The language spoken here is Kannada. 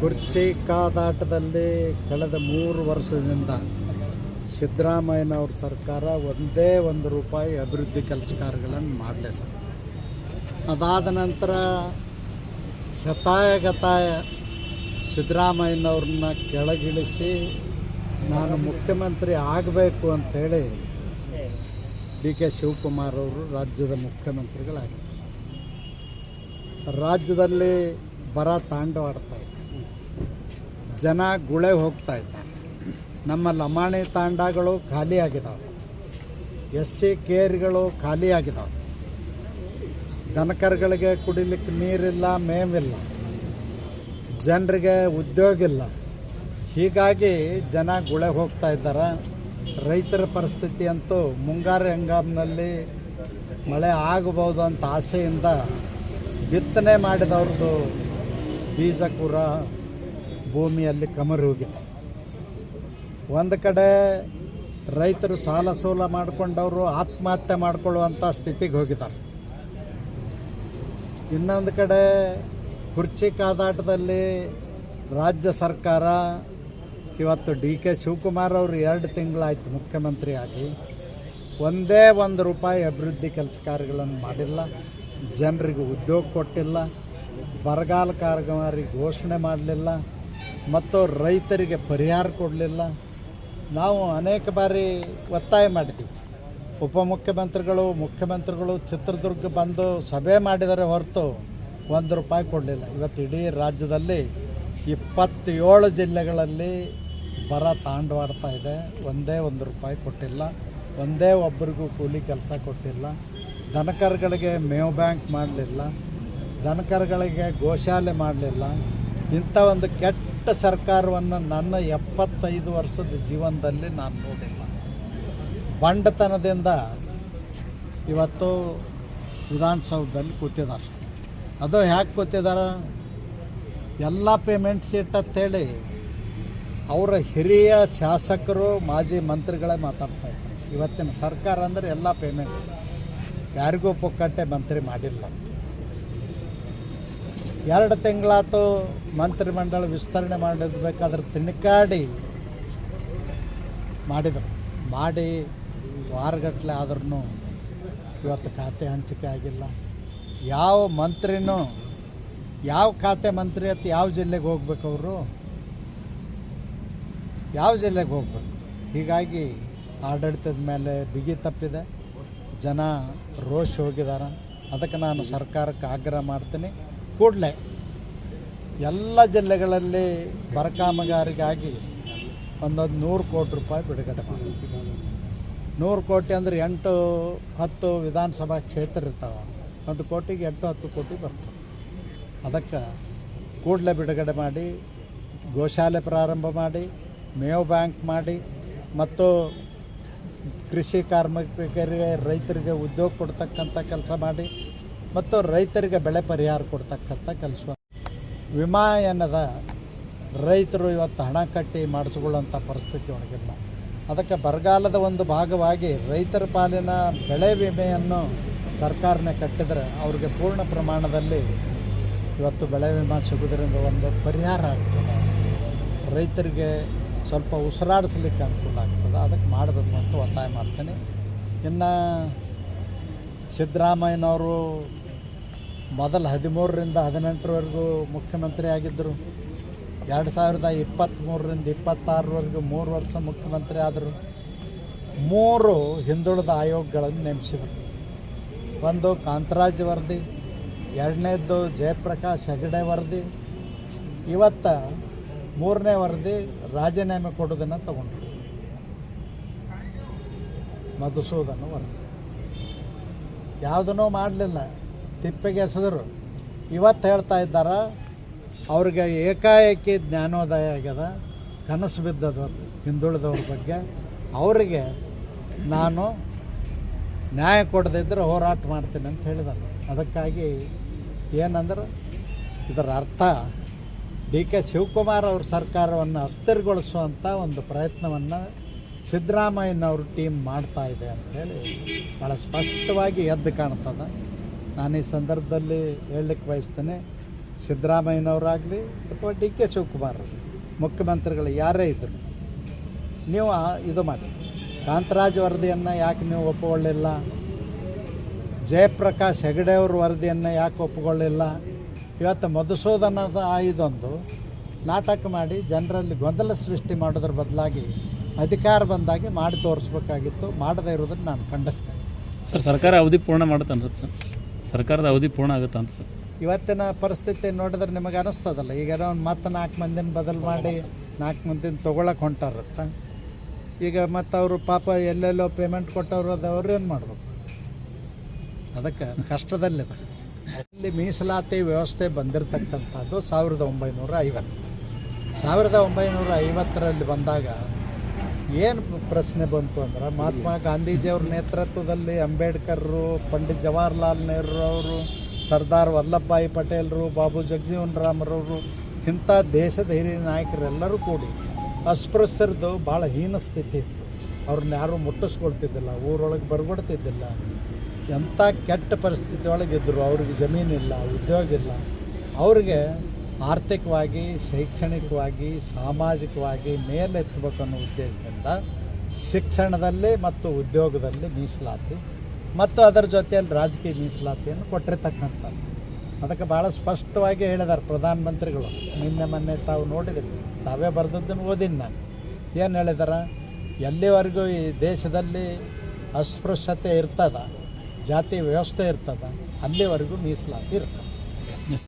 ಕುರ್ಚಿ ಕಾದಾಟದಲ್ಲಿ ಕಳೆದ 3 ವರ್ಷದಿಂದ ಸಿದ್ದರಾಮಯ್ಯನವ್ರ ಸರ್ಕಾರ ಒಂದೇ ಒಂದು ರೂಪಾಯಿ ಅಭಿವೃದ್ಧಿ ಕೆಲಸ ಕಾರ್ಯಗಳನ್ನು ಮಾಡಲಿಲ್ಲ. ಅದಾದ ನಂತರ ಶತಾಯಗತಾಯ ಸಿದ್ದರಾಮಯ್ಯನವ್ರನ್ನ ಕೆಳಗಿಳಿಸಿ ನಾನು ಮುಖ್ಯಮಂತ್ರಿ ಆಗಬೇಕು ಅಂತೇಳಿ DK ಶಿವಕುಮಾರ್ ಅವರು ರಾಜ್ಯದ ಮುಖ್ಯಮಂತ್ರಿಗಳಾಗಿದ್ದಾರೆ. ರಾಜ್ಯದಲ್ಲಿ ಬರ ತಾಂಡವಾಡ್ತಾ ಇದೆ, ಜನ ಗುಳೆ ಹೋಗ್ತಾ ಇದ್ದಾರೆ. ನಮ್ಮ ಲಮಾಣಿ ತಾಂಡಗಳು ಖಾಲಿಯಾಗಿದ್ದಾವೆ, SC ಕೇರ್ಗಳು ಖಾಲಿಯಾಗಿದ್ದಾವೆ. ದನಕರುಗಳಿಗೆ ಕುಡಿಲಿಕ್ಕೆ ನೀರಿಲ್ಲ, ಮೇವಿಲ್ಲ, ಜನರಿಗೆ ಉದ್ಯೋಗ ಇಲ್ಲ. ಹೀಗಾಗಿ ಜನ ಗುಳೆ ಹೋಗ್ತಾ ಇದ್ದಾರೆ. ರೈತರ ಪರಿಸ್ಥಿತಿ ಅಂತೂ ಮುಂಗಾರು ಹಂಗಾಮಿನಲ್ಲಿ ಮಳೆ ಆಗಬಹುದು ಅಂತ ಆಸೆಯಿಂದ ಬಿತ್ತನೆ ಮಾಡಿದವ್ರದ್ದು ಬೀಜ ಕೂಡ ಭೂಮಿಯಲ್ಲಿ ಕಮರಿ ಹೋಗಿದೆ. ಒಂದು ಕಡೆ ರೈತರು ಸಾಲ ಸೋಲ ಮಾಡಿಕೊಂಡವರು ಆತ್ಮಹತ್ಯೆ ಮಾಡಿಕೊಳ್ಳುವಂಥ ಸ್ಥಿತಿಗೆ ಹೋಗಿದ್ದಾರೆ. ಇನ್ನೊಂದು ಕಡೆ ಕುರ್ಚಿ ಕಾದಾಟದಲ್ಲಿ ರಾಜ್ಯ ಸರ್ಕಾರ ಇವತ್ತು DK ಶಿವಕುಮಾರ್ ಅವರು 2 ತಿಂಗಳಾಯಿತು ಮುಖ್ಯಮಂತ್ರಿ ಆಗಿ, ಒಂದೇ ಒಂದು ರೂಪಾಯಿ ಅಭಿವೃದ್ಧಿ ಕೆಲಸ ಕಾರ್ಯಗಳನ್ನು ಮಾಡಿಲ್ಲ, ಜನರಿಗೆ ಉದ್ಯೋಗ ಕೊಟ್ಟಿಲ್ಲ, ಬರಗಾಲ ಕಾಮಗಾರಿ ಘೋಷಣೆ ಮಾಡಲಿಲ್ಲ, ಮತ್ತು ರೈತರಿಗೆ ಪರಿಹಾರ ಕೊಡಲಿಲ್ಲ. ನಾವು ಅನೇಕ ಬಾರಿ ಒತ್ತಾಯ ಮಾಡಿದ್ದೀವಿ. ಮುಖ್ಯಮಂತ್ರಿಗಳು ಚಿತ್ರದುರ್ಗ ಬಂದು ಸಭೆ ಮಾಡಿದರೆ ಹೊರತು 1 ರೂಪಾಯಿ ಕೊಡಲಿಲ್ಲ. ಇವತ್ತು ಇಡೀ ರಾಜ್ಯದಲ್ಲಿ 27 ಜಿಲ್ಲೆಗಳಲ್ಲಿ ಬರ ತಾಂಡವಾಡ್ತಾ ಇದೆ. ಒಂದೇ 1 ರೂಪಾಯಿ ಕೊಟ್ಟಿಲ್ಲ, ಒಂದೇ ಒಬ್ಬರಿಗೂ ಕೂಲಿ ಕೆಲಸ ಕೊಟ್ಟಿಲ್ಲ, ದನಕರುಗಳಿಗೆ ಮೇವು ಬ್ಯಾಂಕ್ ಮಾಡಲಿಲ್ಲ, ದನಕರುಗಳಿಗೆ ಗೋಶಾಲೆ ಮಾಡಲಿಲ್ಲ. ಇಂಥ ಒಂದು ಕೆಟ್ಟ ಸರ್ಕಾರವನ್ನು ನನ್ನ 75 ವರ್ಷದ ಜೀವನದಲ್ಲಿ ನಾನು ನೋಡಿಲ್ಲ. ಬಂಡತನದಿಂದ ಇವತ್ತು ವಿಧಾನಸೌಧದಲ್ಲಿ ಕೂತಿದ್ದಾರೆ. ಅದು ಹ್ಯಾಕೆ ಕೂತಿದ್ದಾರೆ? ಎಲ್ಲ ಪೇಮೆಂಟ್ ಸೀಟ್ ಅಂತೇಳಿ ಅವರ ಹಿರಿಯ ಶಾಸಕರು ಮಾಜಿ ಮಂತ್ರಿಗಳೇ ಮಾತಾಡ್ತಾ ಇದ್ದಾರೆ. ಇವತ್ತಿನ ಸರ್ಕಾರ ಅಂದರೆ ಎಲ್ಲ ಪೇಮೆಂಟ್, ಯಾರಿಗೂ ಪುಕ್ಕಟ್ಟೆ ಮಂತ್ರಿ ಮಾಡಿಲ್ಲ. 2 ತಿಂಗಳಾತು ಮಂತ್ರಿಮಂಡಲ ವಿಸ್ತರಣೆ ಮಾಡಿರ್ಬೇಕಾದ್ರೆ ತಿನ್ನಿಕಾಡಿ ಮಾಡಿ ವಾರಗಟ್ಟಲೆ ಆದ್ರೂ ಇವತ್ತು ಖಾತೆ ಹಂಚಿಕೆ ಆಗಿಲ್ಲ. ಯಾವ ಮಂತ್ರಿನೂ ಯಾವ ಖಾತೆ ಮಂತ್ರಿ ಅಂತ ಯಾವ ಜಿಲ್ಲೆಗೆ ಹೋಗ್ಬೇಕು, ಅವರು ಯಾವ ಜಿಲ್ಲೆಗೆ ಹೋಗ್ಬೇಕು? ಹೀಗಾಗಿ ಆಡಳಿತದ ಮೇಲೆ ಬಿಗಿ ತಪ್ಪಿದೆ, ಜನ ರೋಷ ಹೋಗಿದ್ದಾರೆ. ಅದಕ್ಕೆ ನಾನು ಸರ್ಕಾರಕ್ಕೆ ಆಗ್ರಹ ಮಾಡ್ತೀನಿ, ಕೂಡಲೇ ಎಲ್ಲ ಜಿಲ್ಲೆಗಳಲ್ಲಿ ಬರ ಕಾಮಗಾರಿಗಾಗಿ 100 ಕೋಟಿ ರೂಪಾಯಿ ಬಿಡುಗಡೆ ಮಾಡಿ. 100 ಕೋಟಿ ಅಂದರೆ 8-10 ವಿಧಾನಸಭಾ ಕ್ಷೇತ್ರ ಇರ್ತಾವೆ. 1 ಕೋಟಿಗೆ 8-10 ಕೋಟಿ ಬರ್ತವೆ. ಅದಕ್ಕೆ ಕೂಡಲೇ ಬಿಡುಗಡೆ ಮಾಡಿ, ಗೋಶಾಲೆ ಪ್ರಾರಂಭ ಮಾಡಿ, ಮೇವು ಬ್ಯಾಂಕ್ ಮಾಡಿ, ಮತ್ತು ಕೃಷಿ ಕಾರ್ಮಿಕರಿಗೆ ರೈತರಿಗೆ ಉದ್ಯೋಗ ಕೊಡ್ತಕ್ಕಂಥ ಕೆಲಸ ಮಾಡಿ, ಮತ್ತು ರೈತರಿಗೆ ಬೆಳೆ ಪರಿಹಾರ ಕೊಡ್ತಕ್ಕಂಥ ಕೆಲಸ. ವಿಮಾ ಏನದ ರೈತರು ಇವತ್ತು ಹಣ ಕಟ್ಟಿ ಮಾಡಿಸ್ಕೊಳ್ಳೋಂಥ ಪರಿಸ್ಥಿತಿ ಒಳಗಿಲ್ಲ. ಅದಕ್ಕೆ ಬರಗಾಲದ ಒಂದು ಭಾಗವಾಗಿ ರೈತರ ಪಾಲಿನ ಬೆಳೆ ವಿಮೆಯನ್ನು ಸರ್ಕಾರನೇ ಕಟ್ಟಿದರೆ ಅವ್ರಿಗೆ ಪೂರ್ಣ ಪ್ರಮಾಣದಲ್ಲಿ ಇವತ್ತು ಬೆಳೆ ವಿಮಾ ಸಿಗೋದ್ರಿಂದ ಒಂದು ಪರಿಹಾರ ಆಗ್ತದೆ, ರೈತರಿಗೆ ಸ್ವಲ್ಪ ಉಸಿರಾಡಿಸ್ಲಿಕ್ಕೆ ಅನುಕೂಲ ಆಗ್ತದೆ. ಅದಕ್ಕೆ ಮಾಡಬೇಕು ಅಂತ ಒತ್ತಾಯ ಮಾಡ್ತೀನಿ. ಇನ್ನು ಸಿದ್ದರಾಮಯ್ಯನವರು ಮೊದಲು 13ರಿಂದ 18ರವರೆಗೂ ಮುಖ್ಯಮಂತ್ರಿ ಆಗಿದ್ದರು. 2023ರಿಂದ 26ರವರೆಗೂ 3 ವರ್ಷ ಮುಖ್ಯಮಂತ್ರಿ ಆದರು. 3 ಹಿಂದುಳಿದ ಆಯೋಗಗಳನ್ನು ನೇಮಿಸಿದರು. ಒಂದು ಕಾಂತರಾಜ್ ವರದಿ, 2ನೇದ್ದು ಜಯಪ್ರಕಾಶ್ ಹೆಗಡೆ ವರದಿ, ಇವತ್ತು 3ನೇ ವರದಿ ರಾಜೀನಾಮೆ ಕೊಡೋದನ್ನು ತಗೊಂಡ್ರು, ಮಧುಸೂದನ ವರದಿ. ಯಾವುದನ್ನೂ ಮಾಡಲಿಲ್ಲ, ತಿಪ್ಪೆಗೆ ಎಸೆದರು. ಇವತ್ತು ಹೇಳ್ತಾ ಇದ್ದಾರೆ ಅವ್ರಿಗೆ ಏಕಾಏಕಿ ಜ್ಞಾನೋದಯ ಆಗ್ಯದ, ಕನಸು ಬಿದ್ದದು ಹಿಂದುಳಿದವ್ರ ಬಗ್ಗೆ. ಅವರಿಗೆ ನಾನು ನ್ಯಾಯ ಕೊಡದಿದ್ದರೆ ಹೋರಾಟ ಮಾಡ್ತೀನಿ ಅಂತ ಹೇಳಿದ್ದಾರೆ. ಅದಕ್ಕಾಗಿ ಏನಂದ್ರೆ ಇದರ ಅರ್ಥ DK ಶಿವಕುಮಾರ್ ಅವ್ರ ಸರ್ಕಾರವನ್ನು ಅಸ್ಥಿರಗೊಳಿಸುವಂಥ ಒಂದು ಪ್ರಯತ್ನವನ್ನು ಸಿದ್ದರಾಮಯ್ಯನವ್ರ ಟೀಮ್ ಮಾಡ್ತಾ ಇದೆ ಅಂಥೇಳಿ ಭಾಳ ಸ್ಪಷ್ಟವಾಗಿ ಎದ್ದು ಕಾಣ್ತದೆ. ನಾನು ಈ ಸಂದರ್ಭದಲ್ಲಿ ಹೇಳಲಿಕ್ಕೆ ಬಯಸ್ತೇನೆ, ಸಿದ್ದರಾಮಯ್ಯನವರಾಗಲಿ ಅಥವಾ ಡಿ ಕೆ ಶಿವಕುಮಾರ್ ಮುಖ್ಯಮಂತ್ರಿಗಳು ಯಾರೇ ಇದ್ದರು, ನೀವು ಇದು ಮಾಡಿ. ಕಾಂತರಾಜ್ ವರದಿಯನ್ನು ಯಾಕೆ ನೀವು ಒಪ್ಪಿಕೊಳ್ಳಿಲ್ಲ? ಜಯಪ್ರಕಾಶ್ ಹೆಗಡೆ ಅವ್ರ ವರದಿಯನ್ನು ಯಾಕೆ ಒಪ್ಪಿಕೊಳ್ಳಿಲ್ಲ? ಇವತ್ತು ಮಧುಸೂದನದ ಇದೊಂದು ನಾಟಕ ಮಾಡಿ ಜನರಲ್ಲಿ ಗೊಂದಲ ಸೃಷ್ಟಿ ಮಾಡೋದ್ರ ಬದಲಾಗಿ ಅಧಿಕಾರ ಬಂದಾಗಿ ಮಾಡಿ ತೋರಿಸ್ಬೇಕಾಗಿತ್ತು. ಮಾಡದೇ ಇರೋದನ್ನು ನಾನು ಖಂಡಿಸ್ತೇನೆ. ಸರ್, ಸರ್ಕಾರ ಅವಧಿ ಪೂರ್ಣ ಮಾಡುತ್ತೆ ಅನ್ಸುತ್ತೆ ಸರ್. ಸರ್ಕಾರದ ಅವಧಿ ಪೂರ್ಣ ಆಗುತ್ತೆ ಅಂತ ಸರ್. ಇವತ್ತಿನ ಪರಿಸ್ಥಿತಿ ನೋಡಿದ್ರೆ ನಿಮಗೆ ಅನ್ನಿಸ್ತದಲ್ಲ, ಈಗ ಒಂದು ಮತ್ತೆ 4 ಮಂದಿನ ಬದಲು ಮಾಡಿ 4 ಮಂದಿನ ತೊಗೊಳಕ್ಕೆ ಹೊಂಟಾರತ್ತ. ಈಗ ಮತ್ತು ಅವರು ಪಾಪ ಎಲ್ಲೆಲ್ಲೋ ಪೇಮೆಂಟ್ ಕೊಟ್ಟವರು ಅದು ಅವ್ರು ಏನು ಮಾಡ್ಬೇಕು? ಅದಕ್ಕೆ ಕಷ್ಟದಲ್ಲಿದೆ. ಇಲ್ಲಿ ಮೀಸಲಾತಿ ವ್ಯವಸ್ಥೆ ಬಂದಿರತಕ್ಕಂಥದ್ದು 1950. 1950ರಲ್ಲಿ ಬಂದಾಗ ಏನು ಪ್ರಶ್ನೆ ಬಂತು ಅಂದ್ರೆ, ಮಹಾತ್ಮ ಗಾಂಧೀಜಿಯವ್ರ ನೇತೃತ್ವದಲ್ಲಿ ಅಂಬೇಡ್ಕರ್ರು, ಪಂಡಿತ್ ಜವಾಹರ್ಲಾಲ್ ನೆಹರು ಅವರು, ಸರ್ದಾರ್ ವಲ್ಲಭಭಾಯಿ ಪಟೇಲರು, ಬಾಬು ಜಗಜೀವನ್ ರಾಮ್ರವರು, ಇಂಥ ದೇಶದ ಹಿರಿಯ ನಾಯಕರೆಲ್ಲರೂ ಕೂಡಿ ಅಸ್ಪೃಶ್ಯರದು ಭಾಳ ಹೀನ ಸ್ಥಿತಿ ಇತ್ತು. ಅವ್ರನ್ನ ಯಾರೂ ಮುಟ್ಟಿಸ್ಕೊಳ್ತಿದ್ದಿಲ್ಲ, ಊರೊಳಗೆ ಬರ್ಗೊಡ್ತಿದ್ದಿಲ್ಲ. ಎಂಥ ಕೆಟ್ಟ ಪರಿಸ್ಥಿತಿ ಒಳಗಿದ್ದರು. ಅವ್ರಿಗೆ ಜಮೀನಿಲ್ಲ, ಉದ್ಯೋಗ ಇಲ್ಲ. ಅವ್ರಿಗೆ ಆರ್ಥಿಕವಾಗಿ, ಶೈಕ್ಷಣಿಕವಾಗಿ, ಸಾಮಾಜಿಕವಾಗಿ ಮೇಲೆತ್ತಬೇಕು ಅನ್ನೋ ಉದ್ದೇಶದಿಂದ ಶಿಕ್ಷಣದಲ್ಲಿ ಮತ್ತು ಉದ್ಯೋಗದಲ್ಲಿ ಮೀಸಲಾತಿ ಮತ್ತು ಅದರ ಜೊತೆಯಲ್ಲಿ ರಾಜಕೀಯ ಮೀಸಲಾತಿಯನ್ನು ಕೊಟ್ಟಿರ್ತಕ್ಕಂಥದ್ದು. ಅದಕ್ಕೆ ಭಾಳ ಸ್ಪಷ್ಟವಾಗಿ ಹೇಳಿದ್ದಾರೆ ಪ್ರಧಾನಮಂತ್ರಿಗಳು. ಮೊನ್ನೆ ತಾವು ನೋಡಿದ್ರಿ, ತಾವೇ ಬರೆದದ್ದನ್ನು ಓದಿನಿ ನಾನು. ಏನು ಹೇಳಿದಾರೆ? ಎಲ್ಲಿವರೆಗೂ ಈ ದೇಶದಲ್ಲಿ ಅಸ್ಪೃಶ್ಯತೆ ಇರ್ತದ, ಜಾತಿ ವ್ಯವಸ್ಥೆ ಇರ್ತದ, ಅಲ್ಲಿವರೆಗೂ ಮೀಸಲಾತಿ ಇರ್ತದೆ.